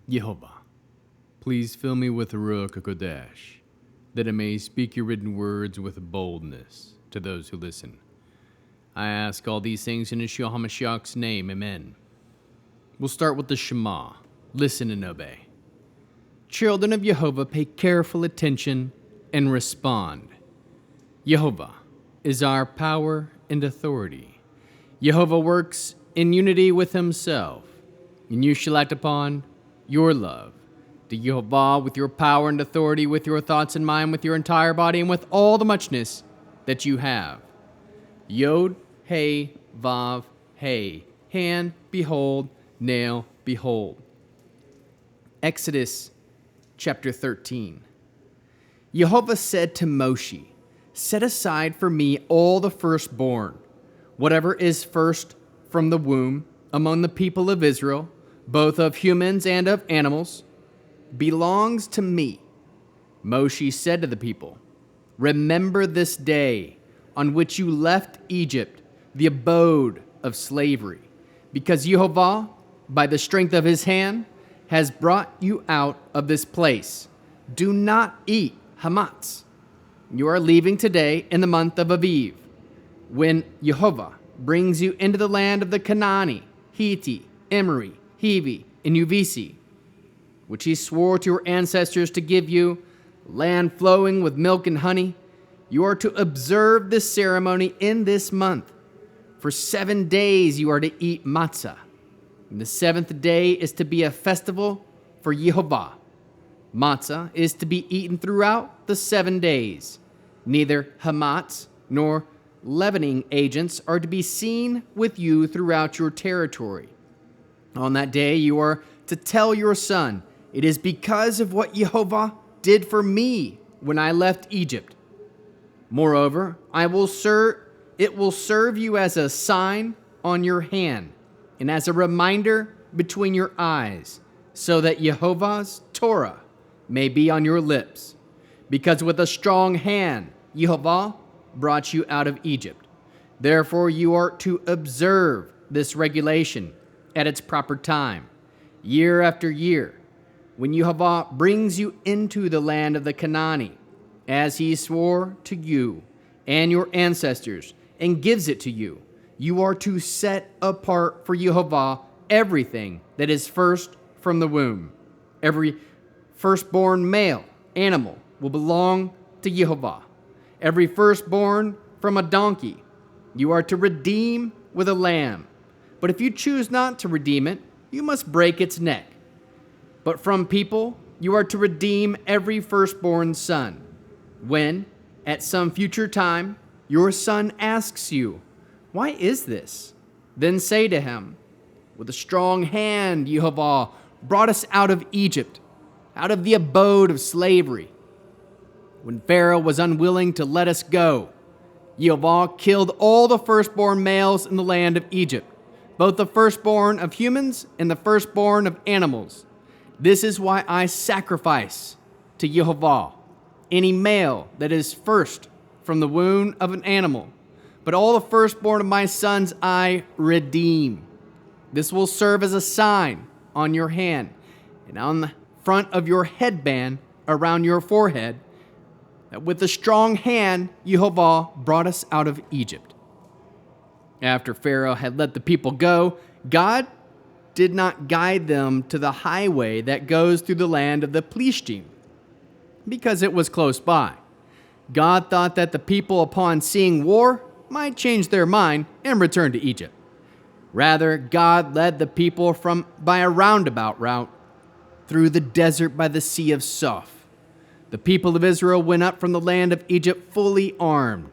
Yehovah, please fill me with Ruach HaKodesh, that I may speak your written words with boldness to those who listen. I ask all these things in Yeshua HaMashiach's name, amen. We'll start with the Shema. Listen and obey. Children of Yehovah, pay careful attention and respond. Yehovah is our power and authority. Yehovah works in unity with himself, and you shall act upon your love to Yehovah with your power and authority, with your thoughts in mind, with your entire body, and with all the muchness that you have. Yod, Hey, Vav, Hey. Hand, behold, nail, behold. Exodus chapter 13. Yehovah said to Moshe, set aside for me all the firstborn, whatever is first from the womb among the people of Israel, both of humans and of animals, belongs to me. Moshe said to the people, remember this day on which you left Egypt, the abode of slavery, because Yehovah, by the strength of his hand, has brought you out of this place. Do not eat hamatz. You are leaving today in the month of Aviv, when Yehovah brings you into the land of the Canaani, Hitti, Emori, Hivi, and Uvisi, which he swore to your ancestors to give you, land flowing with milk and honey. You are to observe this ceremony in this month. For 7 days you are to eat matzah. And the seventh day is to be a festival for Yehovah. Matzah is to be eaten throughout the 7 days. Neither hamatz nor leavening agents are to be seen with you throughout your territory. On that day you are to tell your son, it is because of what Yehovah did for me when I left Egypt. Moreover, it will serve you as a sign on your hand and as a reminder between your eyes, so that Yehovah's Torah may be on your lips. Because with a strong hand Yehovah brought you out of Egypt. Therefore you are to observe this regulation at its proper time, year after year, when Yehovah brings you into the land of the Canaani, as he swore to you and your ancestors, and gives it to you. You are to set apart for Yehovah everything that is first from the womb. Every firstborn male animal will belong to Yehovah. Every firstborn from a donkey you are to redeem with a lamb. But if you choose not to redeem it, you must break its neck. But from people you are to redeem every firstborn son. When, at some future time, your son asks you, why is this? Then say to him, with a strong hand Yehovah brought us out of Egypt, out of the abode of slavery. When Pharaoh was unwilling to let us go, Yehovah killed all the firstborn males in the land of Egypt, both the firstborn of humans and the firstborn of animals. This is why I sacrifice to Yehovah any male that is first from the womb of an animal, but all the firstborn of my sons I redeem. This will serve as a sign on your hand and on the front of your headband around your forehead, that with a strong hand Yehovah brought us out of Egypt. After Pharaoh had let the people go, God did not guide them to the highway that goes through the land of the Plishtim, because it was close by. God thought that the people, upon seeing war, might change their mind and return to Egypt. Rather, God led the people by a roundabout route through the desert by the Sea of Suf. The people of Israel went up from the land of Egypt fully armed.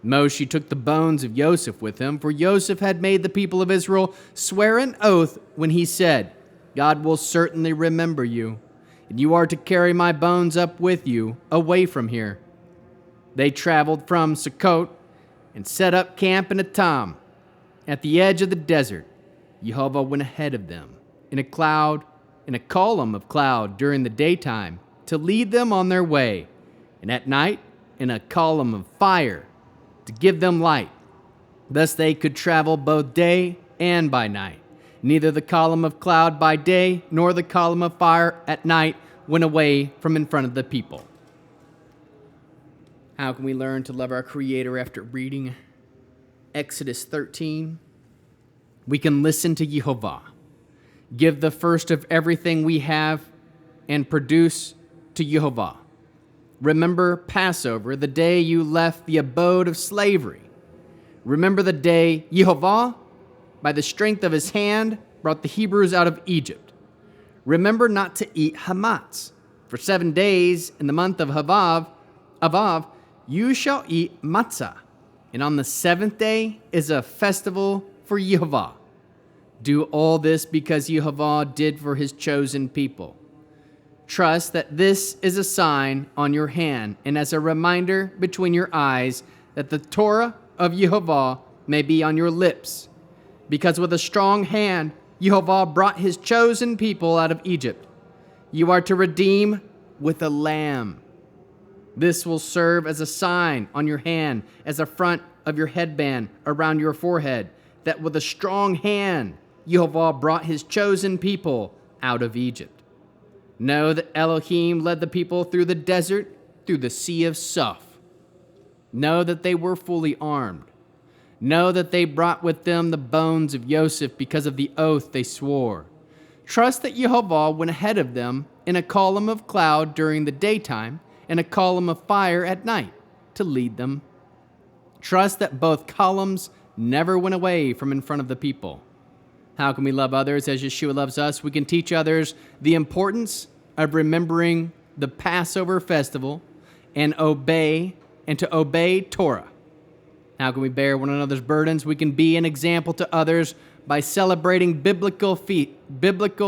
Moshe took the bones of Joseph with him, for Joseph had made the people of Israel swear an oath when he said, God will certainly remember you, and you are to carry my bones up with you away from here. They traveled from Sukkot and set up camp in Etam, at the edge of the desert. Yehovah went ahead of them in a column of cloud during the daytime to lead them on their way, and at night in a column of fire to give them light. Thus they could travel both day and by night. Neither the column of cloud by day nor the column of fire at night went away from in front of the people. How can we learn to love our Creator after reading Exodus 13? We can listen to Yehovah, give the first of everything we have, and produce to Yehovah. Remember Passover, the day you left the abode of slavery. Remember the day Yehovah, by the strength of his hand, brought the Hebrews out of Egypt. Remember not to eat hamatz. For 7 days in the month of Avav, you shall eat matzah. And on the 7th day is a festival for Yehovah. Do all this because Yehovah did for his chosen people. Trust that this is a sign on your hand and as a reminder between your eyes that the Torah of Yehovah may be on your lips. Because with a strong hand, Yehovah brought his chosen people out of Egypt. You are to redeem with a lamb. This will serve as a sign on your hand, as a front of your headband around your forehead, that with a strong hand, Yehovah brought his chosen people out of Egypt. Know that Elohim led the people through the desert, through the sea of Suf. Know that they were fully armed. Know that they brought with them the bones of Joseph because of the oath they swore. Trust that Yehovah went ahead of them in a column of cloud during the daytime and a column of fire at night to lead them. Trust that both columns never went away from in front of the people. How can we love others as Yeshua loves us? We can teach others the importance of remembering the Passover festival and to obey Torah. How can we bear one another's burdens? We can be an example to others by celebrating biblical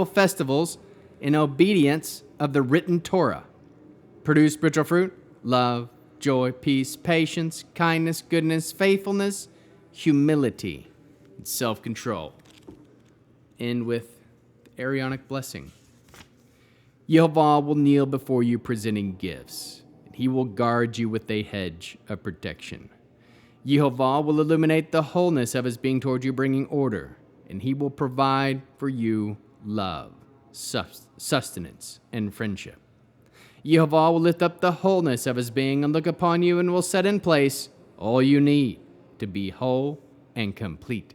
festivals in obedience of the written Torah. Produce spiritual fruit: love, joy, peace, patience, kindness, goodness, faithfulness, humility, and self-control. End with the Aaronic blessing. Yehovah will kneel before you presenting gifts, and he will guard you with a hedge of protection. Yehovah will illuminate the wholeness of his being toward you, bringing order, and he will provide for you love, sustenance, and friendship. Yehovah will lift up the wholeness of his being and look upon you and will set in place all you need to be whole and complete.